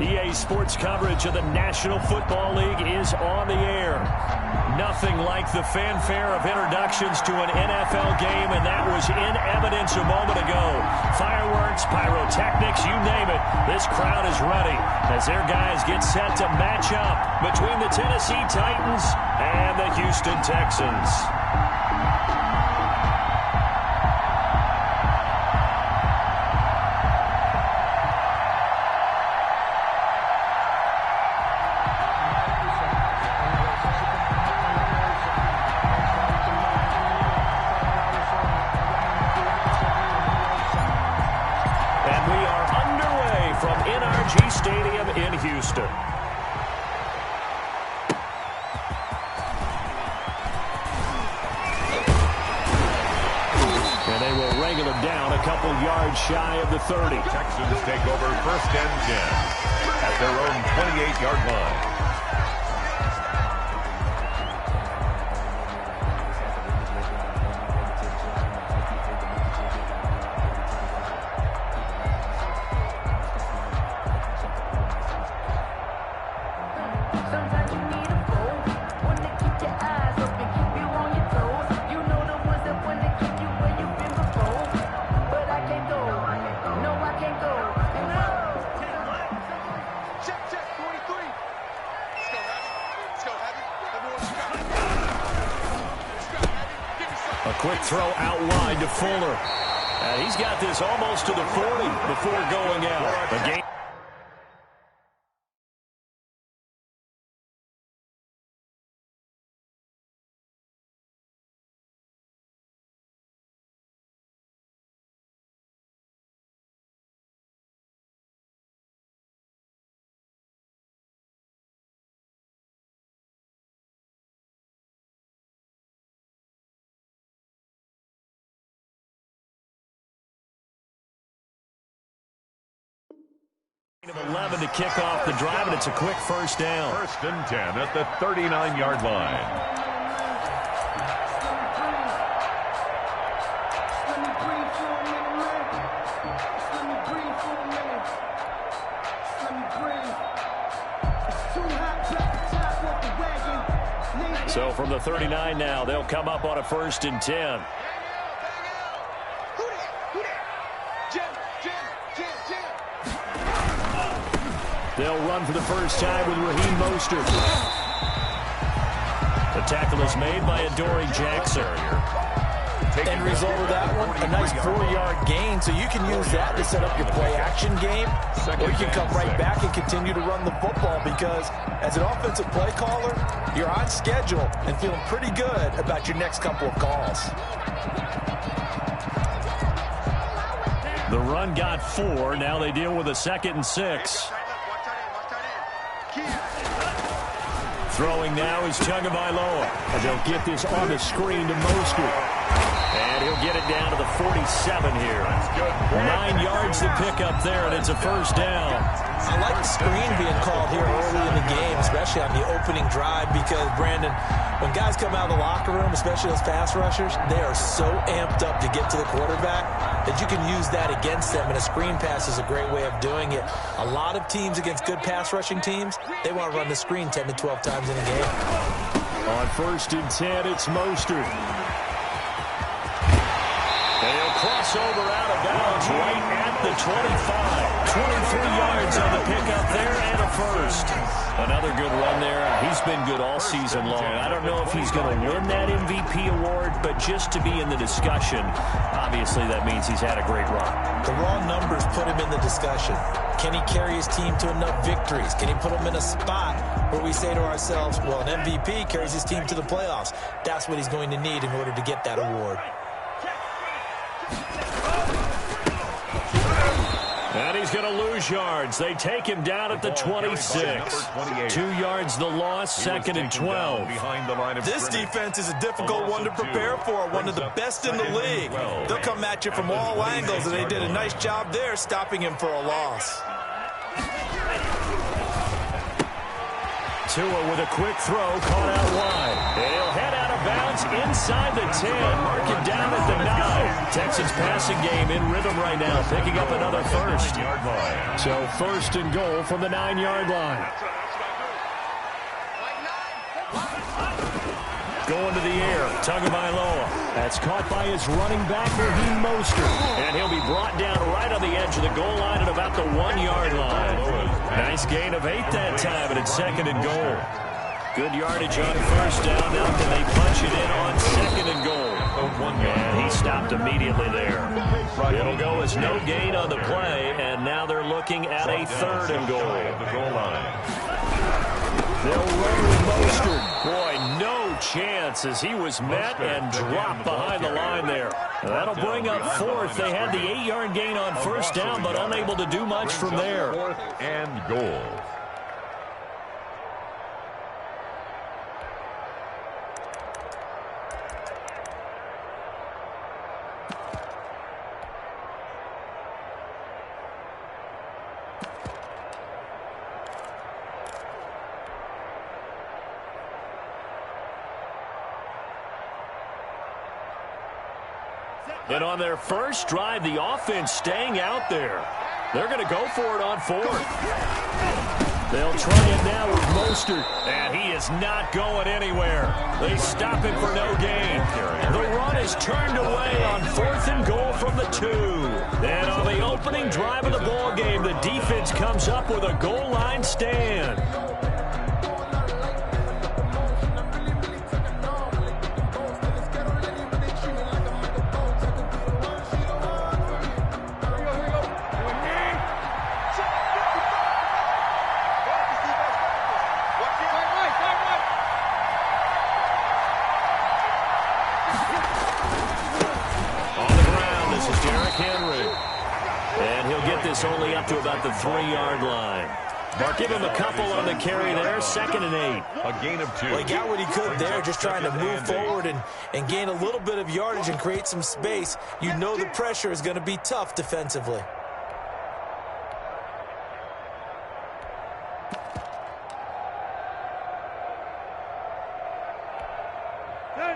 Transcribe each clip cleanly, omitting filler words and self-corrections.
EA Sports coverage of the National Football League is on the air. Nothing like the fanfare of introductions to an NFL game, and that was in evidence a moment ago. Fireworks, pyrotechnics, you name it. This crowd is ready as their guys get set to match up between the Tennessee Titans and the Houston Texans. Stadium in Houston. And they will wrangle him down a couple yards shy of the 30. Texans take over 1st and 10 at their own 28-yard line. Quick throw out wide to Fuller. And he's got this almost to the 40 before going out. The game. Of 11 to kick off the drive, and it's a quick first down. 1st and 10 at the 39-yard line. So from the 39 now, they'll come up on a 1st and 10. They'll run for the first time with Raheem Mostert. The tackle is made by Adoree Jackson. End result of that one, a nice 4-yard gain, so you can use that to set up your play-action game, or you can come right back and continue to run the football because as an offensive play caller, you're on schedule and feeling pretty good about your next couple of calls. The run got 4. Now they deal with a 2nd and 6. Throwing now is Tagovailoa. And they'll get this on the screen to Mostert. And he'll get it down to the 47 here. 9 yards to pick up there, and it's a first down. I like the screen being called here early in the game, especially on the opening drive, because, Brandon, when guys come out of the locker room, especially those pass rushers, they are so amped up to get to the quarterback that you can use that against them, and a screen pass is a great way of doing it. A lot of teams against good pass rushing teams, they want to run the screen 10 to 12 times in a game. On 1st and 10, it's Mostert. They'll cross over out of bounds right at the 25. 23 yards on the pickup there and a first. Another good run there. He's been good all season long. I don't know if he's going to win that MVP award, but just to be in the discussion, obviously that means he's had a great run. The raw numbers put him in the discussion. Can he carry his team to enough victories? Can he put them in a spot where we say to ourselves, well, an MVP carries his team to the playoffs. That's what he's going to need in order to get that award. And he's going to lose yards. They take him down at the 26. 2 yards the loss, 2nd and 12. This defense is a difficult one to prepare for, one of the best in the league. They'll come at you from all angles, and they did a nice job there stopping him for a loss. Tua with a quick throw, caught out wide. And he'll head out of bounds inside the 10, mark it down at the 9. Texans passing game in rhythm right now, picking up another first. So first and goal from the 9-yard line. Going to the air, Tagovailoa. That's caught by his running back, Raheem Mostert. And he'll be brought down right on the edge of the goal line at about the 1-yard line. Nice gain of 8 that time, and it's second and goal. Good yardage on first down. Now can they punch it in on second and goal? And he stopped immediately there. It'll go as no gain on the play, and now they're looking at a third and goal. They'll run with Mostert. Boy, no chance as he was met and dropped behind the line there. That'll bring up fourth. They had the 8-yard gain on first down, but unable to do much from there. Fourth and goal. And on their first drive, the offense staying out there. They're going to go for it on fourth. They'll try it now with Mostert, and he is not going anywhere. They stop him for no gain. The run is turned away on fourth and goal from the 2. And on the opening drive of the ball game, the defense comes up with a goal line stand. Only up to about the 3-yard line. Give him a couple on the carry there. Second and 8. A gain of 2. Well, he got what he could there, just trying to move forward and gain a little bit of yardage and create some space. You know the pressure is going to be tough defensively.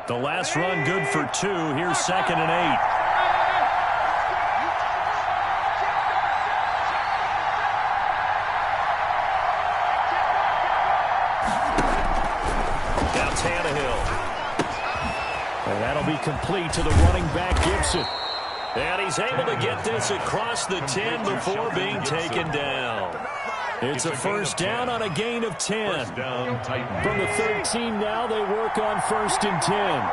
The last run good for 2. Here's second and 8. Complete to the running back, Gibson. And he's able to get this across the 10 before being taken down. It's a first down on a gain of 10. From the 13 now, they work on first and 10.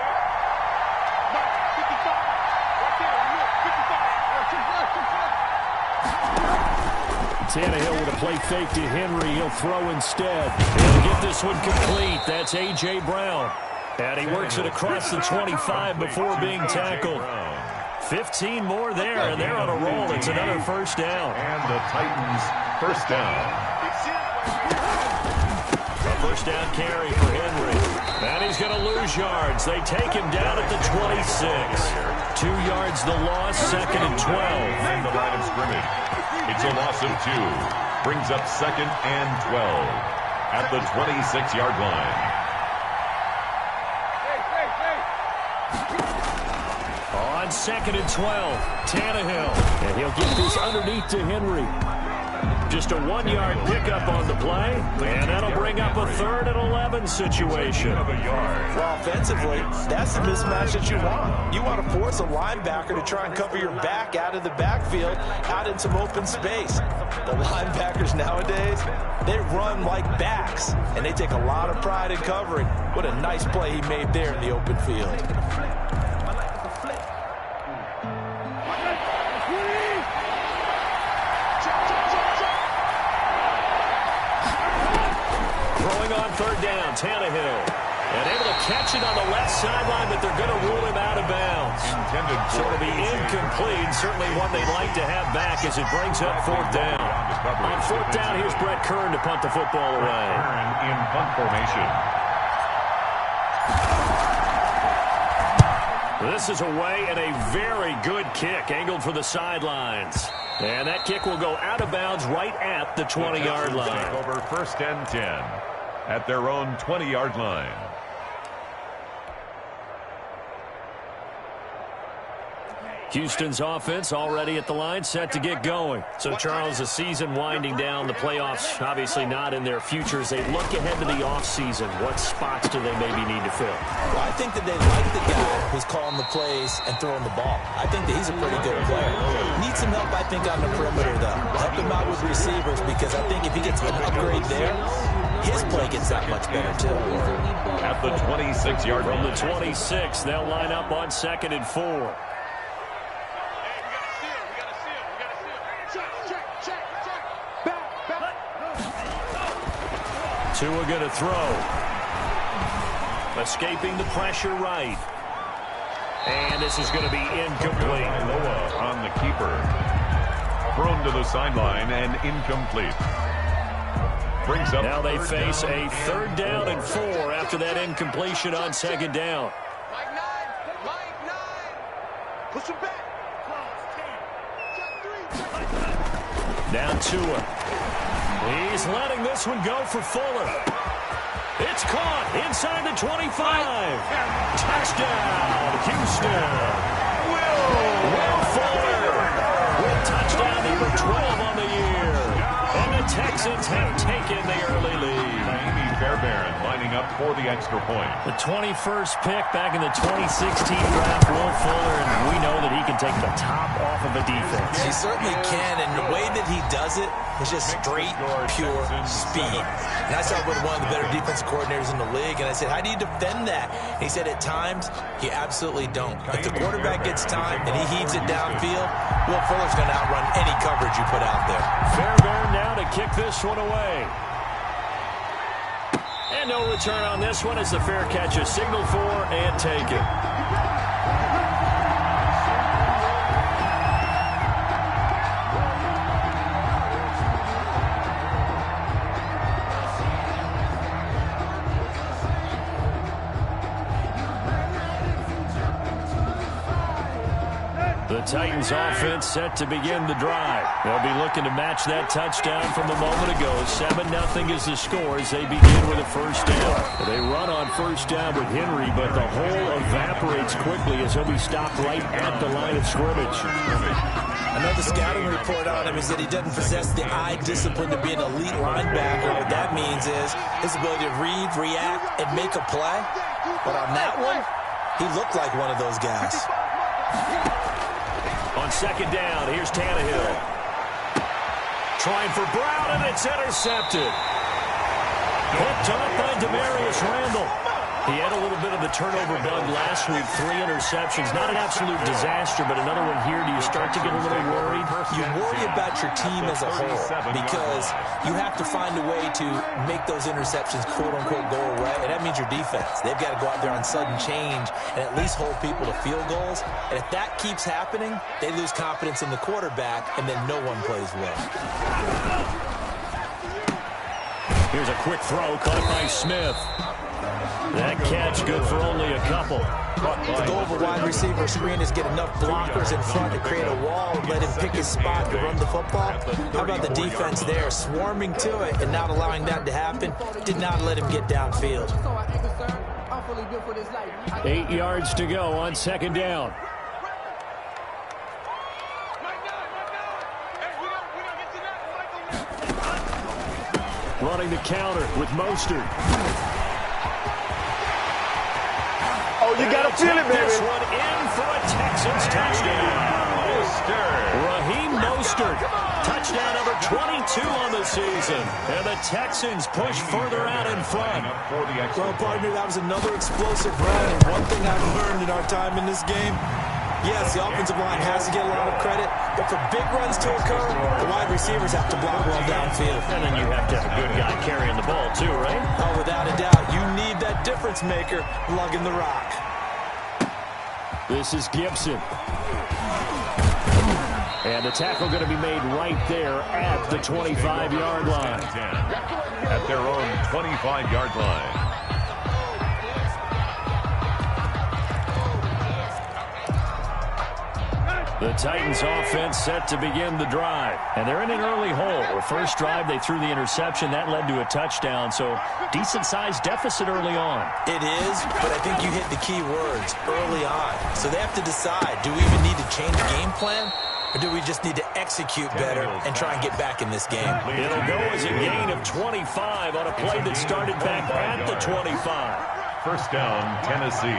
Tannehill with a play fake to Henry. He'll throw instead. He'll get this one complete. That's A.J. Brown. And he works it across the 25 before being tackled. 15 more there, and they're on a roll. It's another first down. And the Titans first down. A first down carry for Henry. And he's going to lose yards. They take him down at the 26. 2 yards the loss, second and 12. And the line of scrimmage. It's a loss of 2. Brings up second and 12 at the 26-yard line. On second and 12, Tannehill. And he'll get this underneath to Henry. Just a 1-yard pickup on the play, and that'll bring up a third and 11 situation. Well, offensively, that's the mismatch that you want. You want to force a linebacker to try and cover your back out of the backfield, out in some open space. The linebackers nowadays, they run like backs, and they take a lot of pride in covering. What a nice play he made there in the open field. Third down, Tannehill. And able to catch it on the left sideline, but they're going to rule him out of bounds. So it'll be incomplete. Certainly one they'd like to have back as it brings up fourth down. On fourth down, here's Brett Kern to punt the football away. Kern in punt formation. This is away and a very good kick, angled for the sidelines. And that kick will go out of bounds right at the 20-yard line. Over first and 10. at their own 20-yard line. Houston's offense already at the line, set to get going. So, Charles, the season winding down, the playoffs obviously not in their futures. They look ahead to the offseason. What spots do they maybe need to fill? Well, I think that they like the guy who's calling the plays and throwing the ball. I think that he's a pretty good player. Needs some help, I think, on the perimeter, though. Help him out with receivers, because I think if he gets an upgrade there, his play gets that much better, too. At the 26-yard line. From the 26, they'll line up on 2nd and 4. Tua going to throw. Escaping the pressure right. And this is going to be incomplete. Noah on the keeper. Thrown to the sideline and incomplete. Brings up. Now they face a 3rd down and 4 after that incompletion on 2nd down. Push him back. Down Tua. He's letting this one go for Fuller. It's caught inside the 25. Touchdown, Houston. Will Fuller with touchdown number 12 on the year. And the Texans have taken the early lead. Fairbairn lining up for the extra point. The 21st pick back in the 2016 draft, Will Fuller, and we know that he can take the top off of a defense. He certainly can, and the way that he does it is just straight, pure speed. And I saw with one of the better defensive coordinators in the league, and I said, how do you defend that? And he said, at times, you absolutely don't. If the quarterback gets time and he heaves it downfield, Will Fuller's going to outrun any coverage you put out there. Fairbairn now to kick this one away. And no return on this one as the fair catch is signaled for and taken. The Titans offense set to begin the drive. They'll be looking to match that touchdown from a moment ago. 7-0 is the score as they begin with a 1st down. They run on 1st down with Henry, but the hole evaporates quickly as he'll be stopped right at the line of scrimmage. Another scouting report on him is that he doesn't possess the eye discipline to be an elite linebacker. What that means is his ability to read, react, and make a play. But on that one, he looked like one of those guys. On 2nd down, here's Tannehill. Trying for Brown, and it's intercepted. Picked up by Demarius Randall. He had a little bit of the turnover bug last week, 3 interceptions. Not an absolute disaster, but another one here. Do you start to get a little worried? You worry about your team as a whole because you have to find a way to make those interceptions, quote-unquote, go away, and that means your defense. They've got to go out there on sudden change and at least hold people to field goals. And if that keeps happening, they lose confidence in the quarterback, and then no one plays well. Here's a quick throw caught by Smith. That catch good for only a couple. The goal of a wide receiver screen is get enough blockers in front to create a wall and let him pick his spot to run the football. How about the defense there, swarming to it and not allowing that to happen? Did not let him get downfield. 8 yards to go on 2nd down. Running the counter with Mostert. Oh, you got to feel it, baby. This one in for a Texans touchdown. Raheem Mostert. Touchdown number 22 on the season. And the Texans push further out in front. Well, partner, that was another explosive run. And one thing I've learned in our time in this game, yes, the offensive line has to get a lot of credit, but for big runs to occur, the wide receivers have to block well downfield. And then you have to have a good guy carrying the ball too, right? Oh, without a doubt. You need that difference maker lugging the rock. This is Gibson. And the tackle going to be made right there at the 25-yard line. At their own 25-yard line. The Titans offense set to begin the drive. And they're in an early hole. The first drive, they threw the interception. That led to a touchdown. So decent-sized deficit early on. It is, but I think you hit the key words, early on. So they have to decide, do we even need to change game plan? Or do we just need to execute better and try and get back in this game? It'll go as a gain of 25 on a play that started back at the 25. First down, Tennessee.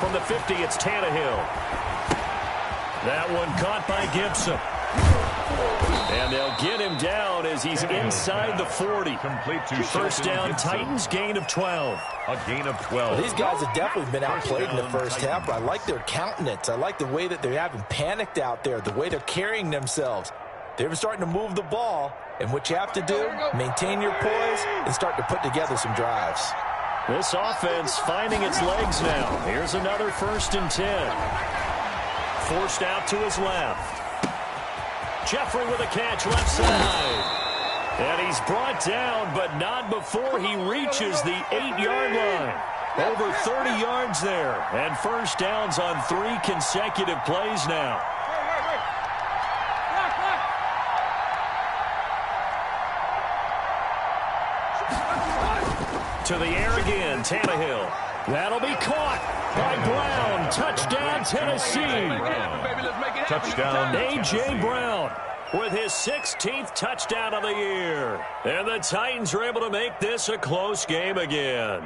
From the 50, it's Tannehill. That one caught by Gibson. And they'll get him down as he's inside the 40. Complete to First down, Titans, gain of 12. A gain of 12. Well, these guys have definitely been outplayed in the first half, but I like their countenance. I like the way that they haven't panicked out there, the way they're carrying themselves. They're starting to move the ball, and what you have to do, maintain your poise and start to put together some drives. This offense finding its legs now. Here's another 1st and 10. Forced out to his left. Jeffrey with a catch left side. And he's brought down, but not before he reaches the 8-yard line. Over 30 yards there. And first downs on 3 consecutive plays now. To the air again, Tannehill. That'll be caught by Brown. Touchdown, Tennessee. Touchdown. A.J. Brown with his 16th touchdown of the year. And the Titans are able to make this a close game again.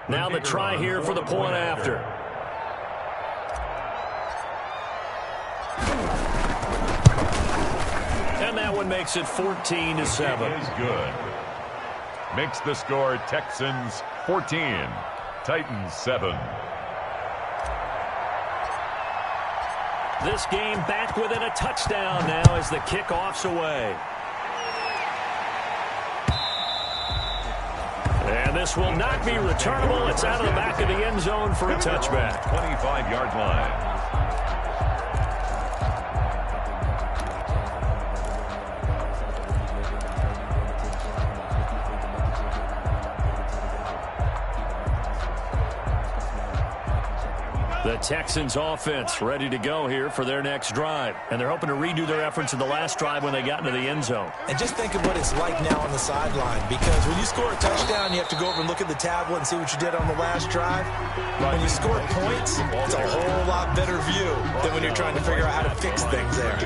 Now the try here for the point after. And that one makes it 14-7. Is good. Makes the score Texans 14, Titans 7. This game back within a touchdown now as the kickoff's away. And this will not be returnable. It's out of the back of the end zone for a touchback. 25-yard line. The Texans offense ready to go here for their next drive. And they're hoping to redo their efforts in the last drive when they got into the end zone. And just think of what it's like now on the sideline, because when you score a touchdown, you have to go over and look at the tablet and see what you did on the last drive. When you score points, it's a whole lot better view than when you're trying to figure out how to fix things there.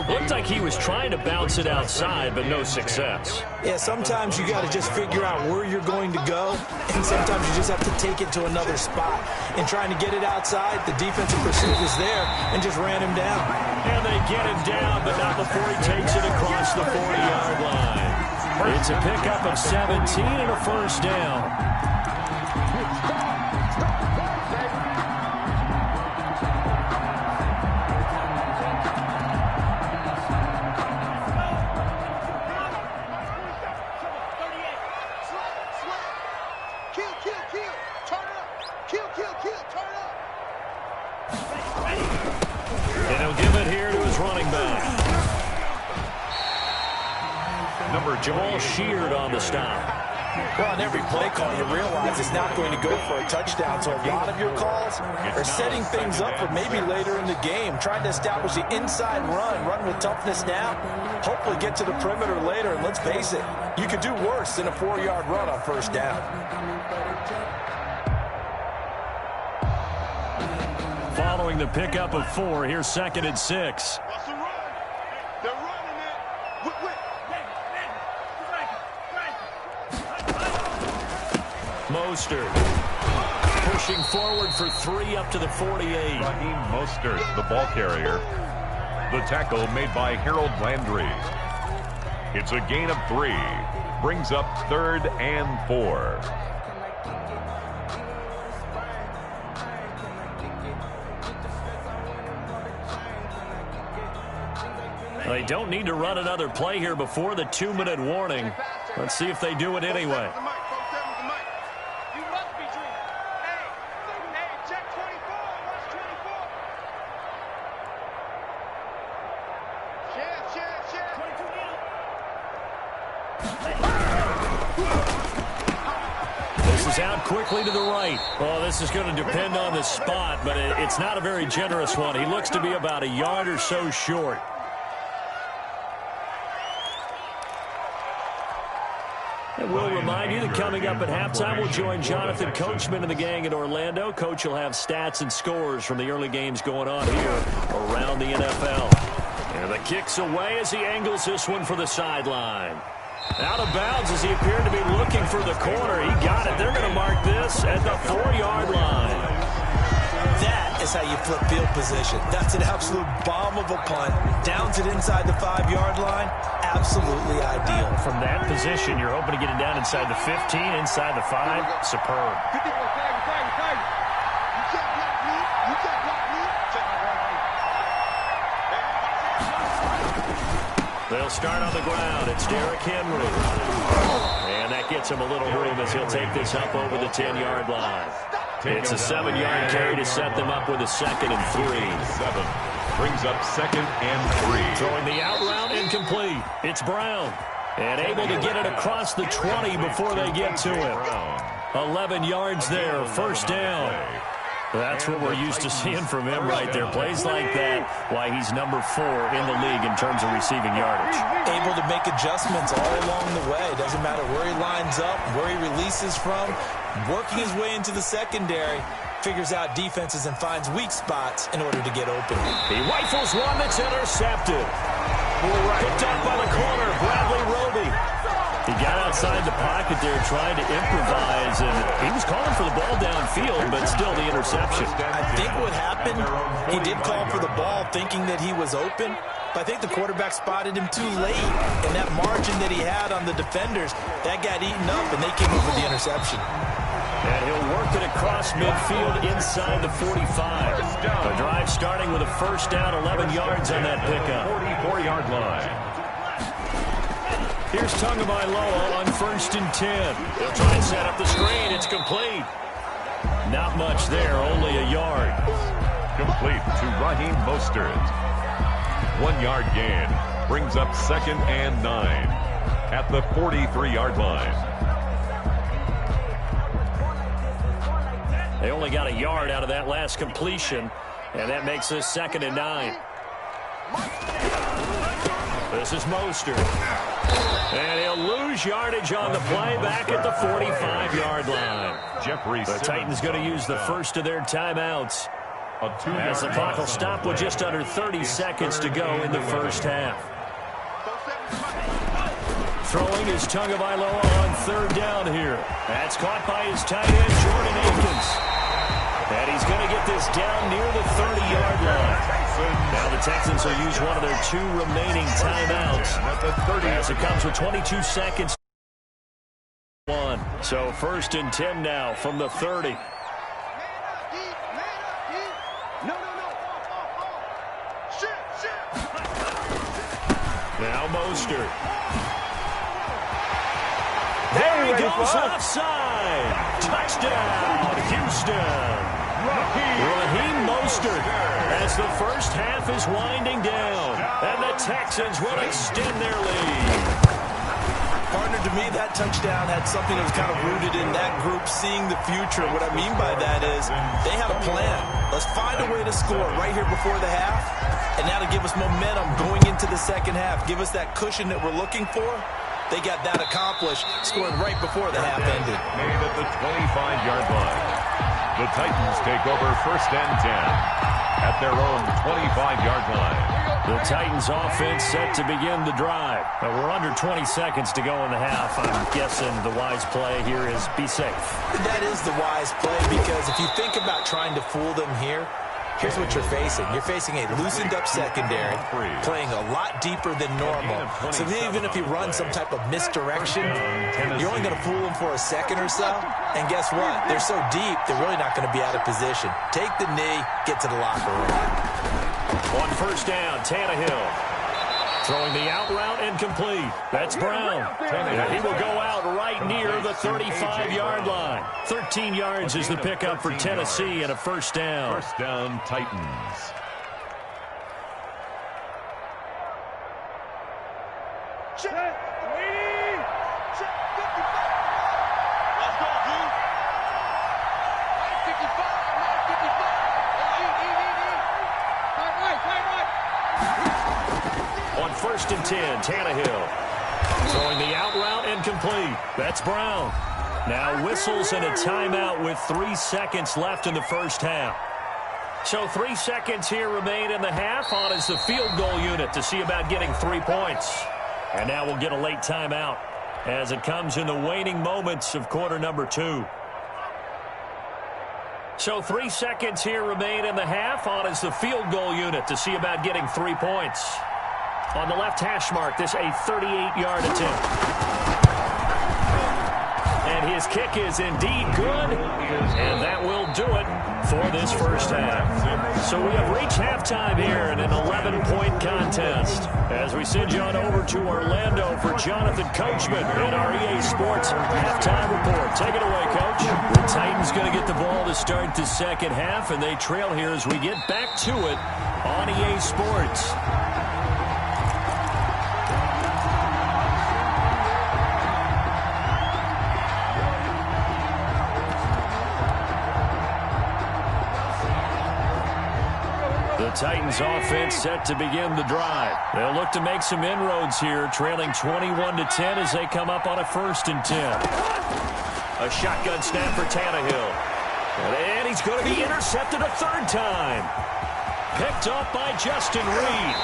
Looked like he was trying to bounce it outside, but no success. Yeah, sometimes you got to just figure out where you're going to go, and sometimes you just have to take it to another spot. And trying to get it outside, the defensive pursuit was there and just ran him down. And they get him down, but not before he takes it across the 40-yard line. It's a pickup of 17 and a first down. And he'll give it here to his running back. Number Jamal Sheard on the stop. Well, on every play call, you realize it's not going to go for a touchdown. So a lot of your calls are setting things up for maybe later in the game, trying to establish the inside run with toughness now, hopefully get to the perimeter later. And let's face it, you could do worse than a 4-yard run on first down. Following the pickup of 4, here's 2nd and 6. They're running it. Mostert pushing forward for 3 up to the 48. Raheem Mostert, the ball carrier. The tackle made by Harold Landry. It's a gain of 3. Brings up 3rd and 4. They don't need to run another play here before the 2-minute warning. Let's see if they do it anyway. You must be dreaming. Hey, check This is out quickly to the right. Well, this is going to depend on the spot, but it's not a very generous one. He looks to be about a yard or so short. And we'll remind you that coming up at halftime, we'll join Jonathan Coachman and the gang in Orlando. Coach will have stats and scores from the early games going on here around the NFL. And the kick's away as he angles this one for the sideline. Out of bounds as he appeared to be looking for the corner. He got it. They're going to mark this at the 4-yard line. That is how you flip field position. That's an absolute bomb of a punt. Downs it inside the 5-yard line. Absolutely ideal. From that position, you're hoping to get it down inside the 15, inside the 5. Superb. They'll start on the ground. It's Derrick Henry. And that gets him a little room as he'll take this up over the 10-yard line. It's a 7-yard carry to set them up with a 2nd and 3. 7 brings up 2nd and 3. Throwing the out route incomplete. It's Brown. And able to get it across the 20 before they get to him. 11 yards there, first down. That's what we're used to seeing from him right there. Plays like that, why he's number 4 in the league in terms of receiving yardage. Able to make adjustments all along the way. Doesn't matter where he lines up, where he releases from. Working his way into the secondary. Figures out defenses and finds weak spots in order to get open. He rifles one that's intercepted. Picked up by the corner, Bradley Roby. He got outside the pocket there trying to improvise, and he was calling for the ball downfield, but still the interception. I think what happened, he did call for the ball thinking that he was open, but I think the quarterback spotted him too late, and that margin that he had on the defenders, that got eaten up, and they came up with the interception. And he'll work it across midfield inside the 45. The drive starting with a first down, 11 yards on that pickup. 44-yard line. Here's Tagovailoa on 1st and 10. They'll try and set up the screen. It's complete. Not much there, only a yard. Complete to Raheem Mostert. 1-yard gain brings up 2nd and 9 at the 43-yard line. They only got a yard out of that last completion, and that makes this 2nd and 9. This is Mostert. And he'll lose yardage on the play back at the 45-yard line. The Titans going to use the first of their timeouts as the clock will stop with just under 30 seconds to go in the first half. Throwing is Tagovailoa on 3rd down here. That's caught by his tight end, Jordan Akins. And he's going to get this down near the 30-yard line. Now the Texans will use one of their 2 remaining timeouts as it comes with 22 seconds. So 1st and 10 now from the 30. Now Mostert. There he goes left side. Touchdown, Houston. Raheem Mostert as the first half is winding down. And the Texans will extend their lead. Partner, to me, that touchdown had something that was kind of rooted in that group seeing the future. What I mean by that is they had a plan. Let's find a way to score right here before the half, and that'll give us momentum going into the second half. Give us that cushion that we're looking for. They got that accomplished, scoring right before the half ended. Made at the 25-yard line. The Titans take over 1st and 10 at their own 25-yard line. The Titans offense set to begin the drive. But we're under 20 seconds to go in the half. I'm guessing the wise play here is be safe. That is the wise play, because if you think about trying to fool them here, here's what you're facing. You're facing a loosened-up secondary, playing a lot deeper than normal. So even if you run some type of misdirection, you're only going to fool them for a second or so. And guess what? They're so deep, they're really not going to be out of position. Take the knee, get to the locker room. On 1st down, Tannehill. Throwing the out route incomplete. That's Brown. And he will go out right near the 35-yard line. 13 yards is the pickup for Tennessee and a first down. First down, Titans. Check 55. Let's go, dude. 55. 55. On 1st and 10, Tannehill. Throwing the out route and complete. That's Brown. Now whistles and a timeout with 3 seconds left in the first half. So 3 seconds here remain in the half. On is the field goal unit to see about getting 3 points. And now we'll get a late timeout as it comes in the waning moments of quarter number 2. So 3 seconds here remain in the half. On is the field goal unit to see about getting 3 points. On the left hash mark, this a 38-yard attempt. And his kick is indeed good. And that will do it for this first half. So we have reached halftime here in an 11-point contest. As we send you on over to Orlando for Jonathan Coachman in our EA Sports halftime report. Take it away, Coach. The Titans going to get the ball to start the second half, and they trail here as we get back to it on EA Sports. Titans offense set to begin the drive. They'll look to make some inroads here, trailing 21-10 as they come up on a 1st and 10. A shotgun snap for Tannehill. And he's going to be intercepted a 3rd time. Picked up by Justin Reed.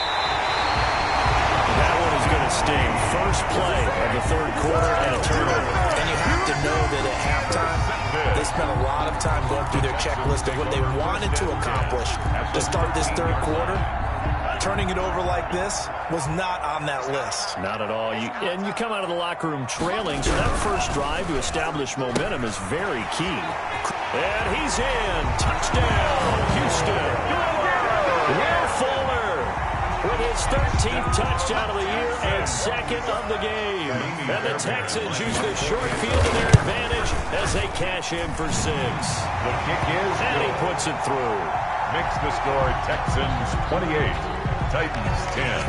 That one is going to sting. First play of the 3rd quarter and a turnover. And you have to know that at halftime, they spent a lot of time going through their checklist of what they wanted to accomplish to start this 3rd quarter. Turning it over like this was not on that list. Not at all. And you come out of the locker room trailing, so that first drive to establish momentum is very key. And he's in. Touchdown, Houston. Will Fuller with his 13th touchdown of the year and 2nd of the game. And the Texans use the short field to their advantage as they cash in for 6. The kick is And he puts it through. Makes the score Texans 28, Titans 10.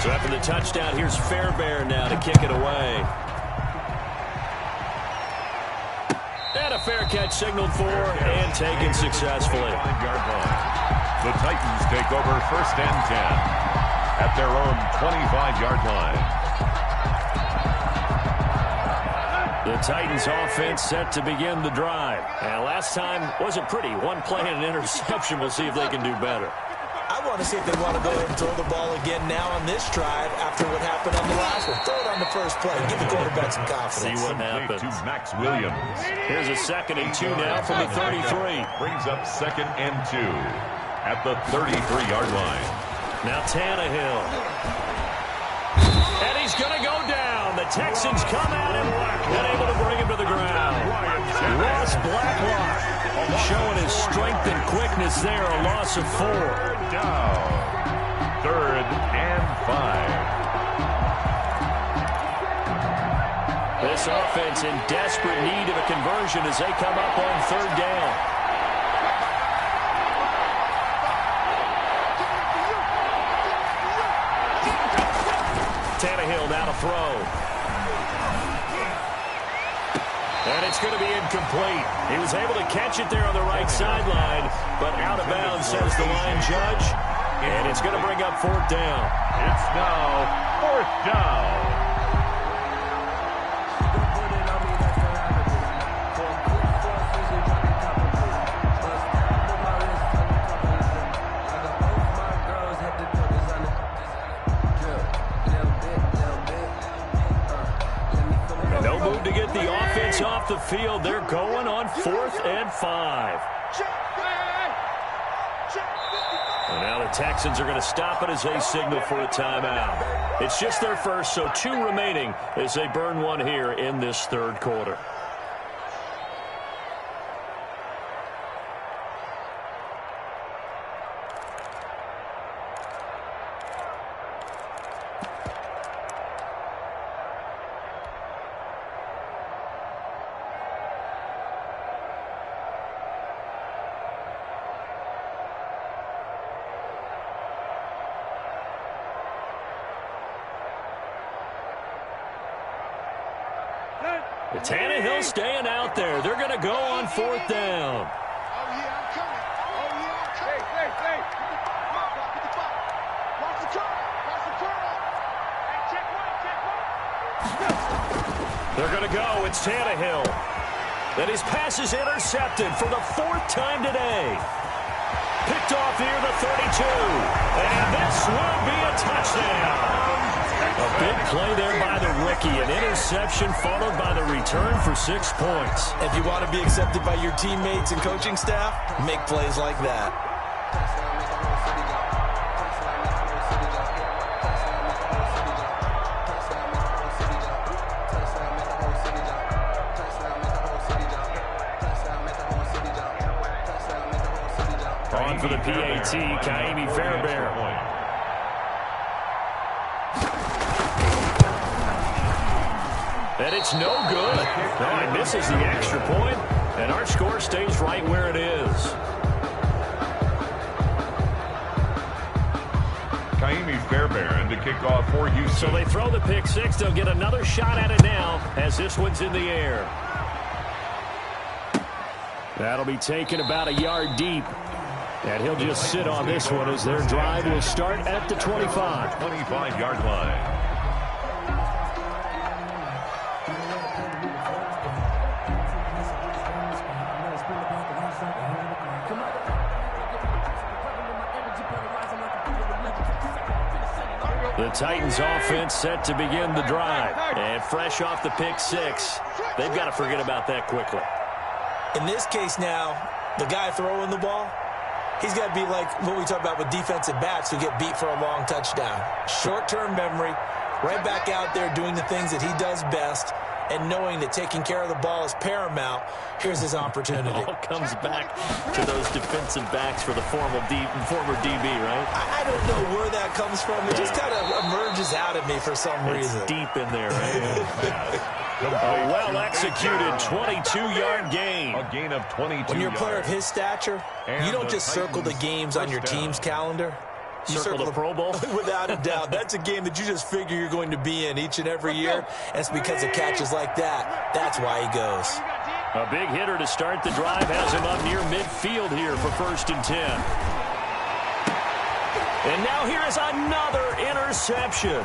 So after the touchdown, here's Fairbairn now to kick it away. And a fair catch signaled for and taken successfully. 5-yard line. The Titans take over 1st and 10 at their own 25-yard line. The Titans offense set to begin the drive. And last time wasn't pretty. 1 play and an interception. We'll see if they can do better. I want to see if they want to go ahead and throw the ball again now on this drive after what happened on the last one. Throw it on the first play. Give the quarterback some confidence. See what happens. To Max Williams. Here's a 2nd and 2 now from the 33. Brings up 2nd and 2 at the 33-yard line. Now Tannehill. And he's going to go down. The Texans come at him and able to bring him to the ground. Ross Blacklock showing his strength and quickness there. A loss of 4. Down. 3rd and 5. This offense in desperate need of a conversion as they come up on 3rd down. Tannehill now to throw. And it's going to be incomplete. He was able to catch it there on the right sideline, but out of bounds, says the line judge. And it's going to bring up 4th down. It's now 4th down. To get the offense off the field, they're going on 4th and 5. And now the Texans are going to stop it as they signal for a timeout. It's just their first, so 2 remaining as they burn 1 here in this 3rd quarter. Tannehill staying out there. They're going to go on 4th down. They're going to go. It's Tannehill. Then his pass is intercepted for the 4th time today. Picked off near the 32. And this will be a touchdown. A big play there by the rookie. An interception followed by the return for 6 points. If you want to be accepted by your teammates and coaching staff, make plays like that. On for the PAT, Kaimi Fairbairn. And it's no good. No, he misses the extra point, and our score stays right where it is. Kaimi Fairbairn to kick off for Houston. So they throw the pick six. They'll get another shot at it now as this one's in the air. That'll be taken about a yard deep. And he'll just sit on this one as their drive will start at the 25. 25-yard line. The Titans offense set to begin the drive. And fresh off the pick six, they've got to forget about that quickly. In this case now, the guy throwing the ball, he's got to be like what we talk about with defensive backs who get beat for a long touchdown. Short-term memory, right back out there doing the things that he does best, and knowing that taking care of the ball is paramount. Here's his opportunity. It all comes back to those defensive backs for the former DB, right? I don't know where that comes from. It just kind of emerges out of me for some reason. It's deep in there, right? A well-executed 22-yard gain. A gain of 22 When you're a player yards. of his stature, you don't just circle the games on your team's calendar. You Circle the Pro Bowl? Without a doubt. That's a game that you just figure you're going to be in each and every year. And it's because of catches like that. That's why he goes. A big hitter to start the drive has him up near midfield here for 1st and 10. And now here is another interception.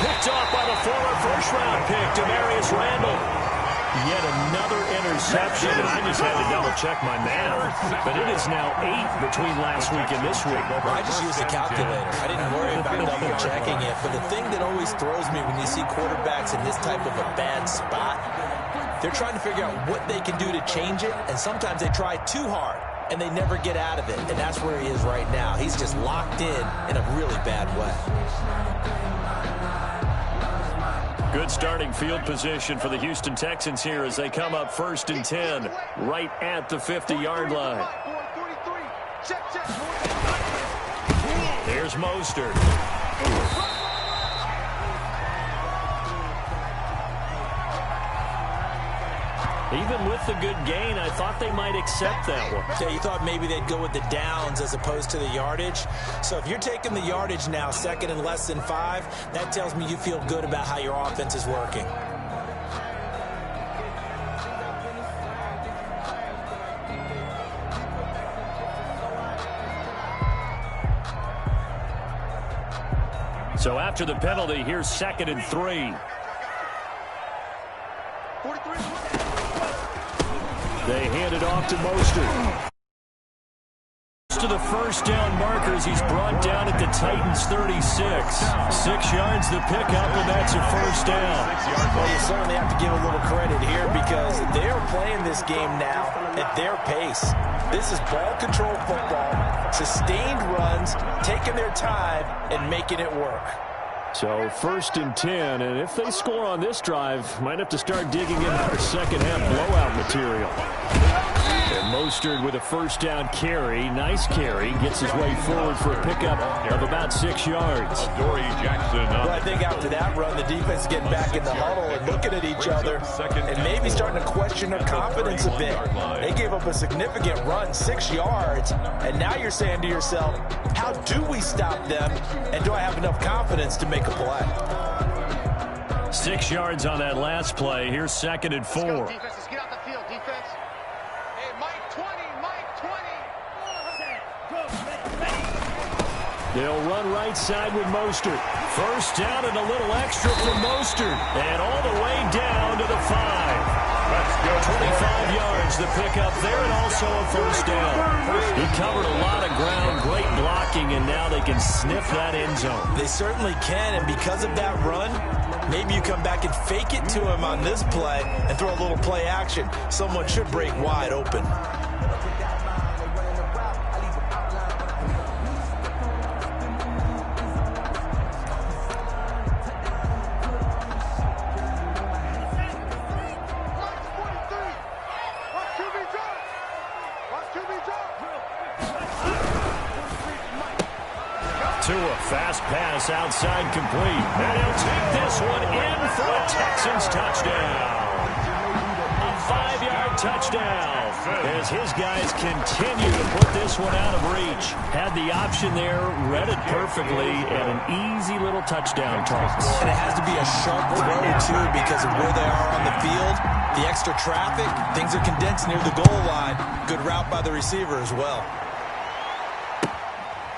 Picked off by the former first-round pick, Demarius Randall. Yet another interception, and I just had to double-check my math. But it is now 8 between last week and this week. Well, I just used a calculator. I didn't worry about double-checking it. But the thing that always throws me when you see quarterbacks in this type of a bad spot, they're trying to figure out what they can do to change it, and sometimes they try too hard, and they never get out of it. And that's where he is right now. He's just locked in a really bad way. Good starting field position for the Houston Texans here as they come up 1st and 10 right at the 50-yard line. There's Mostert. Even with the good gain, I thought they might accept that one. Yeah, you thought maybe they'd go with the downs as opposed to the yardage. So if you're taking the yardage now, 2nd and less than 5, that tells me you feel good about how your offense is working. So after the penalty, here's 2nd and 3. They hand it off to Mostert. To the first down markers, he's brought down at the Titans' 36. 6 yards the pickup, and that's a 1st down. Well, you certainly have to give a little credit here because they're playing this game now at their pace. This is ball control football, sustained runs, taking their time, and making it work. So 1st and 10, and if they score on this drive, might have to start digging in our second-half blowout material. And Mostert with a 1st down carry. Nice carry. Gets his way forward for a pickup of about 6 yards. Dory Jackson. Well, I think after that run, the defense getting back in the huddle and looking at each other and maybe starting to question their confidence a bit. They gave up a significant run, 6 yards, and now you're saying to yourself, how do we stop them, and do I have enough confidence to make a play? 6 yards on that last play. Here's 2nd and 4. Let's go, defense. Let's get out the field, defense. Hey, Mike 20, Mike 20. They'll run right side with Mostert. First down and a little extra from Mostert. And all the way down to the 5. Let's go. 25 yards the pickup there, and also a first down. He covered a lot of ground, great blocking, and now they can sniff that end zone. They certainly can, and because of that run, maybe you come back and fake it to him on this play and throw a little play action. Someone should break wide open. Tua, fast pass outside complete. And he'll take this one in for a Texans touchdown. A 5-yard touchdown as his guys continue to put this one out of reach. Had the option there, read it perfectly, and an easy little touchdown toss. And it has to be a sharp throw, too, because of where they are on the field. The extra traffic, things are condensed near the goal line. Good route by the receiver as well.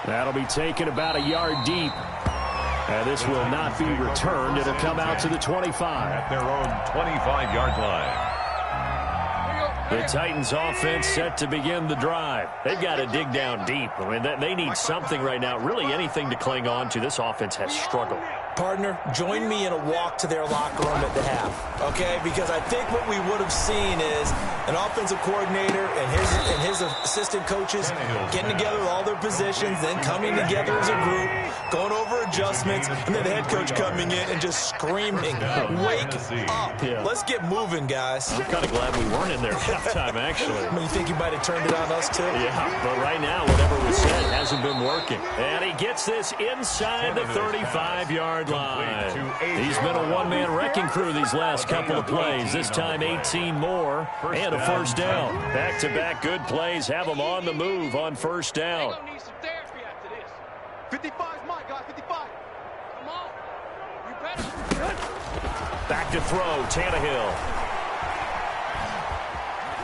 That'll be taken about a yard deep. And this will not be returned. It'll come out to the 25. At their own 25-yard line. The Titans offense set to begin the drive. They've got to dig down deep. I mean, they need something right now, really anything to cling on to. This offense has struggled. Partner, join me in a walk to their locker room at the half, okay? Because I think what we would have seen is an offensive coordinator and his assistant coaches getting together with all their positions, then coming together as a group, going over adjustments, and then the head coach coming in and just screaming, wake up. Yeah. Let's get moving, guys. I'm kind of glad we weren't in there at halftime, actually. I mean, you think he might have turned it on us, too? Yeah, but right now, whatever was said hasn't been working. And he gets this inside the 35-yard line. He's been a one-man wrecking crew these last couple of plays. This time 18 more and a first down. Back-to-back good plays have them on the move on first down. They're going to need some therapy after this. 55's mine, guys. 55. Come on. You better. Back to throw, Tannehill.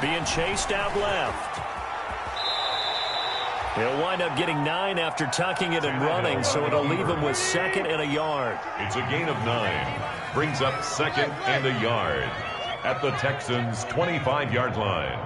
Being chased out left. He'll wind up getting 9 after tucking it and running, so it'll leave him with 2nd and a yard. It's a gain of 9. Brings up 2nd and a yard. At the Texans' 25-yard line.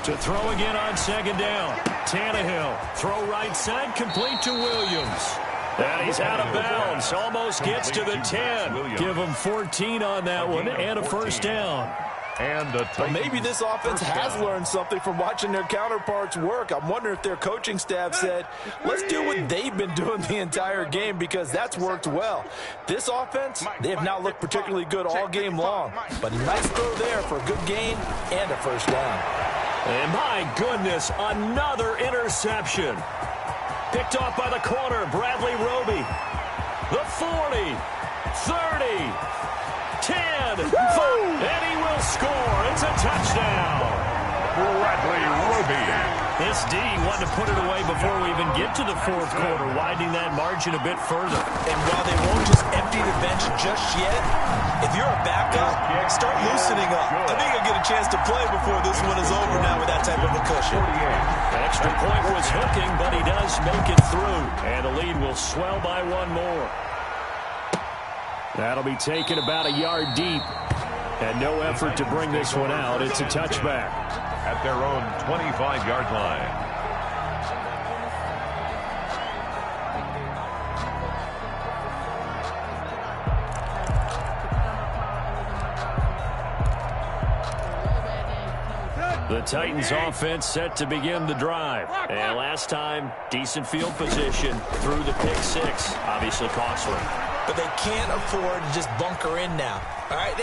To throw again on 2nd down. Tannehill, throw right side, complete to Williams. And he's out of bounds, almost gets to the 10. Give him 14 on that one and a first down. And well, maybe this offense has learned something from watching their counterparts work. I'm wondering if their coaching staff said, let's do what they've been doing the entire game, because that's worked well. This offense, they have not looked particularly good all game long. But a nice throw there for a good gain and a first down. And my goodness, another interception. Picked off by the corner, Bradley Roby. The 40, 30, 10, 5, and he will score. It's a touchdown. Bradley Roby. This D wanted to put it away before we even get to the fourth quarter, widening that margin a bit further. And while they won't just empty the bench just yet, if you're a backup, start loosening up. I think you'll get a chance to play before this one is over now with that type of a cushion. An extra point was hooking, but he does make it through. And the lead will swell by 1 more. That'll be taken about a yard deep. And no effort to bring this one out. It's a touchback. At their own 25-yard line. The Titans offense set to begin the drive. And last time, decent field position through the pick 6. Obviously costly. But they can't afford to just bunker in now. All right,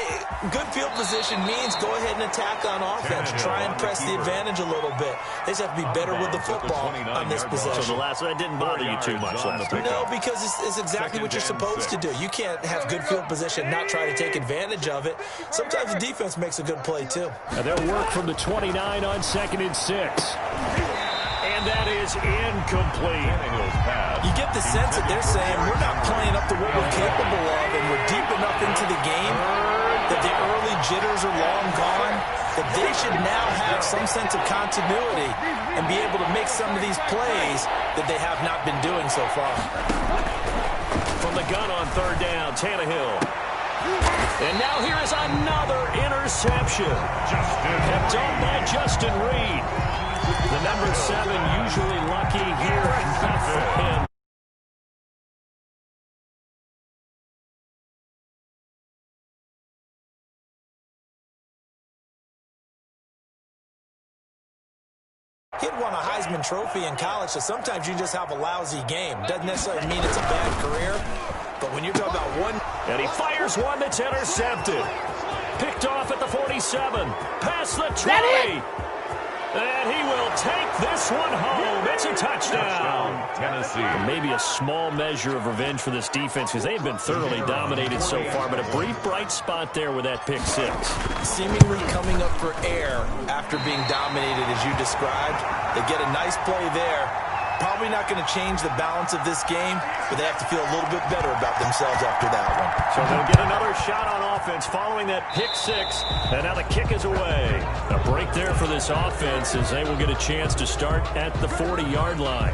good field position means go ahead and attack on offense. Try and press the advantage a little bit. They just have to be better with the football on this possession. So that didn't bother you too much last time? No, because it's exactly what you're supposed to do. You can't have good field position and not try to take advantage of it. Sometimes the defense makes a good play, too. And they'll work from the 29 on 2nd and 6. And And that is incomplete. You get the sense that they're saying we're not playing up to what we're capable of, and we're deep enough into the game that the early jitters are long gone, that they should now have some sense of continuity and be able to make some of these plays that they have not been doing so far. From the gun on third down, Tannehill. And now here is another interception. Kept on by Justin Reed. The number 7 usually lucky here, not for him. He had won a Heisman Trophy in college, so sometimes you just have a lousy game. Doesn't necessarily mean it's a bad career, but when you're talking about one... And he fires one that's intercepted. Picked off at the 47. Past the 20. And he will take this one home. It's a touchdown. Tennessee. Maybe a small measure of revenge for this defense because they've been thoroughly dominated so far, but a brief bright spot there with that pick 6. Seemingly coming up for air after being dominated as you described. They get a nice play there. Probably not going to change the balance of this game, but they have to feel a little bit better about themselves after that one. So they'll get another shot on offense following that pick 6, and now the kick is away. A break there for this offense as they will get a chance to start at the 40-yard line.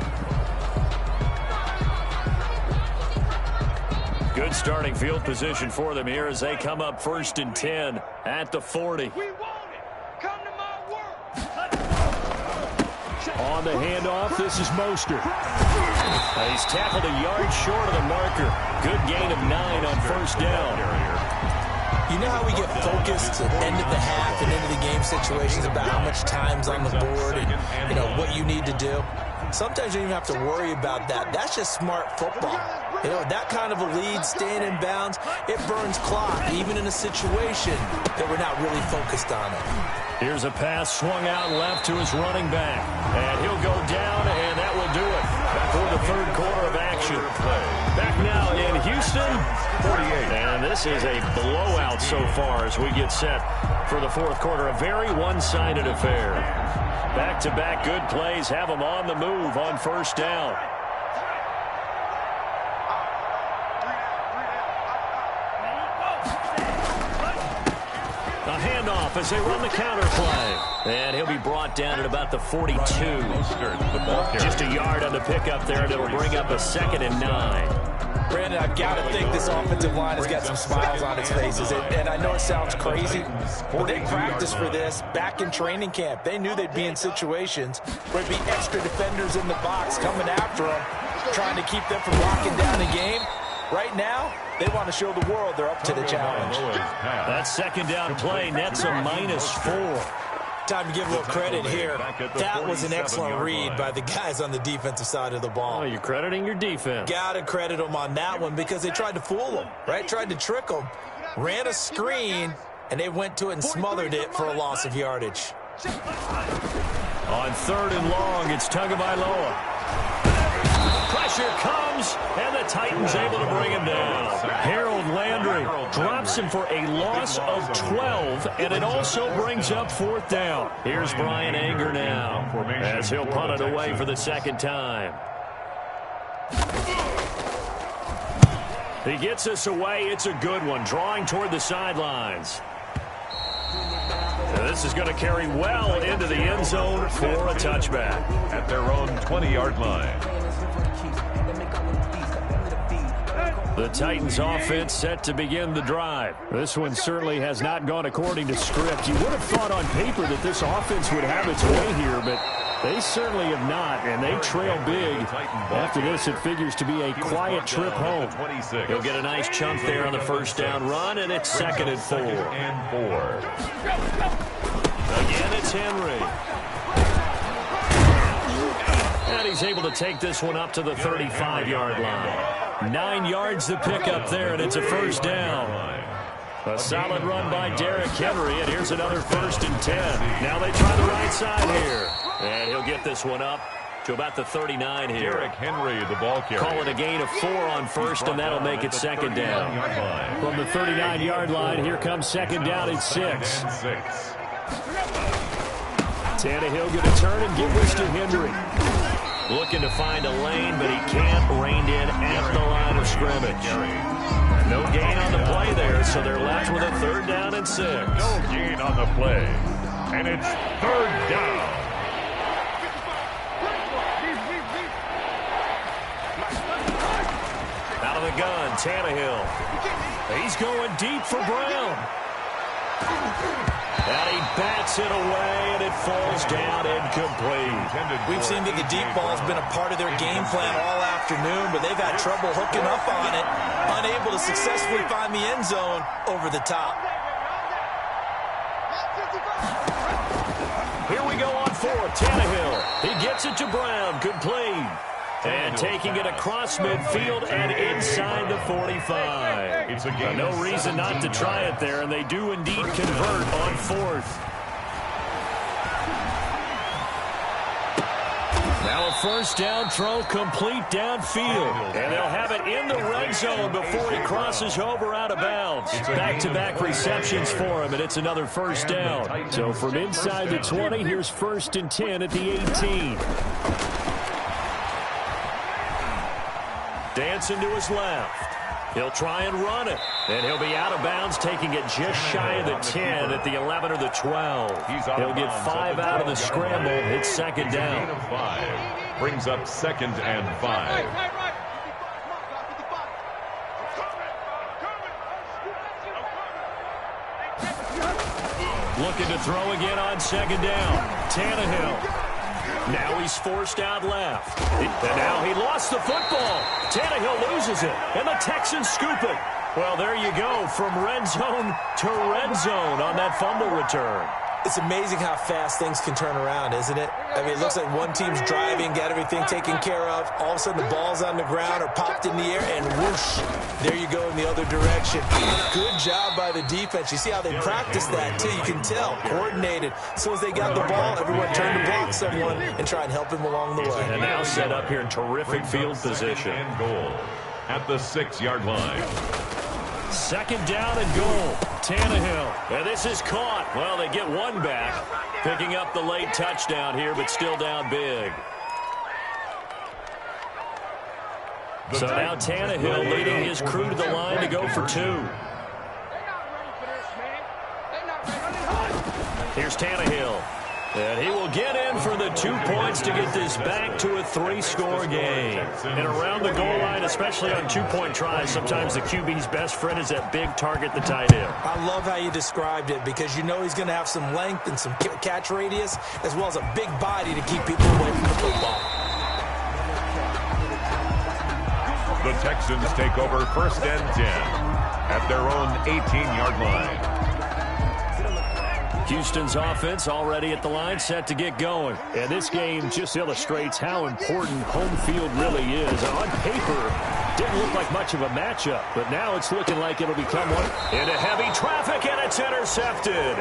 Good starting field position for them here as they come up 1st and 10 at the 40. We want it. Come to my world. On the handoff, this is Mostert. He's tackled a yard short of the marker. Good gain of 9 on 1st down. You know how we get focused at end of the half and into the game situations about how much time's on the board and, what you need to do? Sometimes you don't even have to worry about that. That's just smart football. That kind of a lead, staying in bounds, it burns clock, even in a situation that we're not really focused on it. Here's a pass swung out left to his running back. And he'll go down, and that will do it. Back for the 3rd quarter of action. Back now in Houston, 48. And this is a blowout so far as we get set for the 4th quarter. A very one-sided affair. Back-to-back good plays have them on the move on 1st down. As they run the counter play. And he'll be brought down at about the 42. Just a yard on the pickup there, and it'll bring up a 2nd and 9. Brandon, I've got to think this offensive line has got some smiles on its faces. And I know it sounds crazy, but they practiced for this back in training camp. They knew they'd be in situations where there'd be extra defenders in the box coming after them, trying to keep them from locking down the game. Right now, they want to show the world they're up to the challenge. That 2nd down play nets a -4. Time to give a little credit here. That was an excellent read by the guys on the defensive side of the ball. Oh, you're crediting your defense. Got to credit them on that one because they tried to fool them, right? Tried to trick them. Ran a screen, and they went to it and smothered it for a loss of yardage. On 3rd and long, it's Tagovailoa. Pressure comes, and the Titans able to bring him down. Harold Landry drops him for a loss of 12, and it also brings up 4th down. Here's Brian Anger now as he'll punt it away for the 2nd time. He gets us away. It's a good one, drawing toward the sidelines. This is going to carry well into the end zone for a touchback at their own 20-yard line. The Titans offense set to begin the drive. This one certainly has not gone according to script. You would have thought on paper that this offense would have its way here, but they certainly have not, and they trail big. After this, it figures to be a quiet trip home. He'll get a nice chunk there on the 1st down run, and it's 2nd and 4. Again, it's Henry. And he's able to take this one up to the 35-yard line. 9 yards to pick up there, and it's a 1st down. A solid run by Derrick Henry, and here's another 1st and 10. Now they try the right side here. And he'll get this one up to about the 39 here. Derrick Henry, the ball carrier. Call it a gain of 4 on 1st, and that'll make it 2nd down. From the 39-yard line, here comes 2nd down at 6. Tannehill going to turn and give this to Henry. Looking to find a lane, but he can't. Reined in at the line of scrimmage. No gain on the play there, so they're left with a 3rd down and 6. No gain on the play. And it's 3rd down. Out of the gun, Tannehill. He's going deep for Brown. And he bats it away, and it falls down incomplete. We've seen that the deep ball has been a part of their game plan all afternoon, but they've had trouble hooking up on it, unable to successfully find the end zone over the top. Here we go on 4th. Tannehill. He gets it to Brown. Complete. And taking it across midfield and inside the 45. No reason not to try it there, and they do indeed convert on 4th. Now a 1st down throw complete downfield. And they'll have it in the red zone before he crosses over out of bounds. Back-to-back receptions for him, and it's another 1st down. So from inside the 20, here's 1st and 10 at the 18. Dancing to his left. He'll try and run it. And he'll be out of bounds, taking it just shy of the 10 at the 11 or the 12. He'll get 5 out of the scramble. It's 2nd down. Brings up 2nd and 5. Looking to throw again on 2nd down. Tannehill. Now he's forced out left. And now he lost the football. Tannehill loses it. And the Texans scoop it. Well, there you go. From red zone to red zone on that fumble return. It's amazing how fast things can turn around, isn't it? I mean, it looks like one team's driving, got everything taken care of. All of a sudden, the ball's on the ground or popped in the air, and whoosh, there you go in the other direction. Good job by the defense. You see how they practiced that, too. You can tell. Coordinated. As soon as they got the ball, everyone turned to block someone and try and help him along the way. And now set up here in terrific field position. And goal at the 6-yard line. 2nd down and goal. Tannehill. And this is caught. Well, they get one back. Picking up the late touchdown here, but still down big. So now Tannehill leading his crew to the line to go for 2. Here's Tannehill. And he will get in for the 2 points to get this back to a 3-score game. And around the goal line, especially on 2-point tries, sometimes the QB's best friend is that big target, the tight end. I love how you described it because you know he's going to have some length and some catch radius as well as a big body to keep people away from the football. The Texans take over 1st and 10 at their own 18-yard line. Houston's offense already at the line, set to get going. And this game just illustrates how important home field really is. On paper, didn't look like much of a matchup, but now it's looking like it'll become one. Into heavy traffic, and it's intercepted.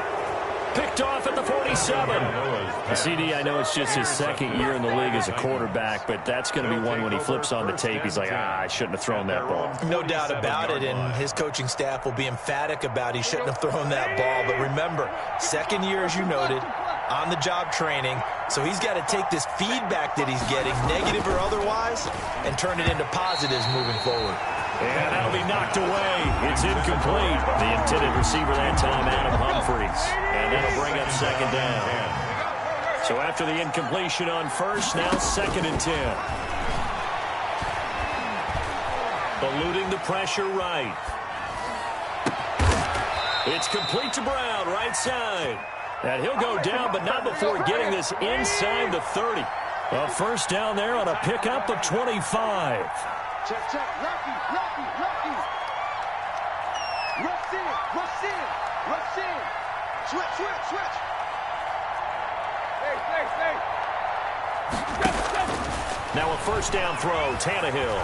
Picked off at the 47. CD, I know it's just his 2nd year in the league as a quarterback, but that's going to be one when he flips on the tape. He's like, I shouldn't have thrown that ball. No doubt about it, and his coaching staff will be emphatic about he shouldn't have thrown that ball. But remember, 2nd year, as you noted, on-the-job training, so he's got to take this feedback that he's getting, negative or otherwise, and turn it into positives moving forward. And that'll be knocked away. It's incomplete. The intended receiver that time, Adam Humphries. And that'll bring up 2nd down. So after the incompletion on 1st, now 2nd and 10. Eluding the pressure right. It's complete to Brown, right side. And he'll go down, but not before getting this inside the 30. A 1st down there on a pickup of 25. Check, check. Rocky. Rush in. Switch. Stay. Now a 1st down throw, Tannehill.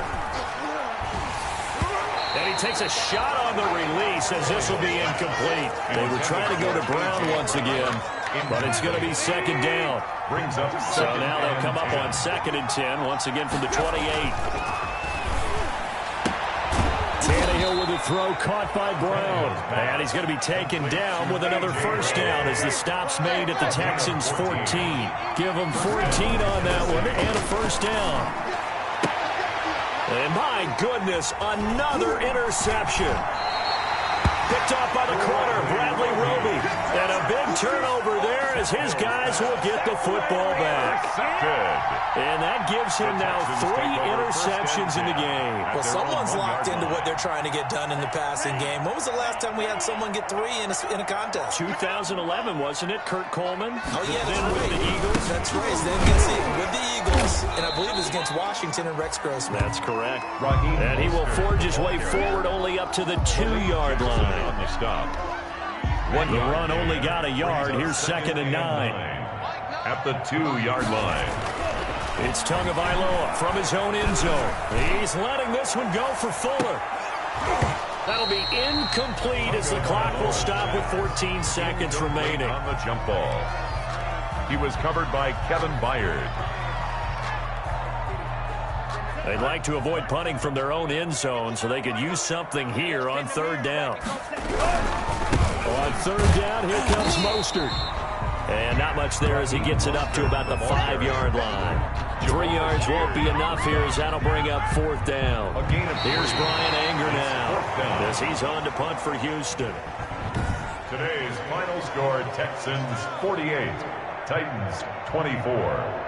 And he takes a shot on the release as this will be incomplete. They were trying to go to Brown once again, but it's going to be 2nd down. So now they'll come up on 2nd and 10, once again from the 28. Tannehill with a throw caught by Brown. And he's going to be taken down with another first down as the stop's made at the Texans' 14. Give them 14 on that one and a first down. And my goodness, another interception. Picked off by the corner, Bradley Roby. And a big turnover there as his guys will get the football back. And that gives him now 3 interceptions in the game. Well, someone's locked into what they're trying to get done in the passing game. When was the last time we had someone get 3 in a contest? 2011, wasn't it, Kurt Coleman? Oh, yeah, that's then right. with the Eagles. That's right. Then gets it with the Eagles. And I believe it's against Washington and Rex Grossman. That's correct. And he will forge his way forward only up to the 2-yard line. On the stop. The run only got a yard. Here's 2nd and 9. At the 2-yard line. It's Tagovailoa from his own end zone. He's letting this one go for Fuller. That'll be incomplete as the clock will stop with 14 seconds remaining. On the jump ball. He was covered by Kevin Byard. They'd like to avoid punting from their own end zone so they could use something here on 3rd down. On 3rd down, here comes Mostert. And not much there as he gets it up to about the 5-yard line. 3 yards won't be enough here as that'll bring up 4th down. Here's Brian Anger now as he's on to punt for Houston. Today's final score, Texans 48, Titans 24.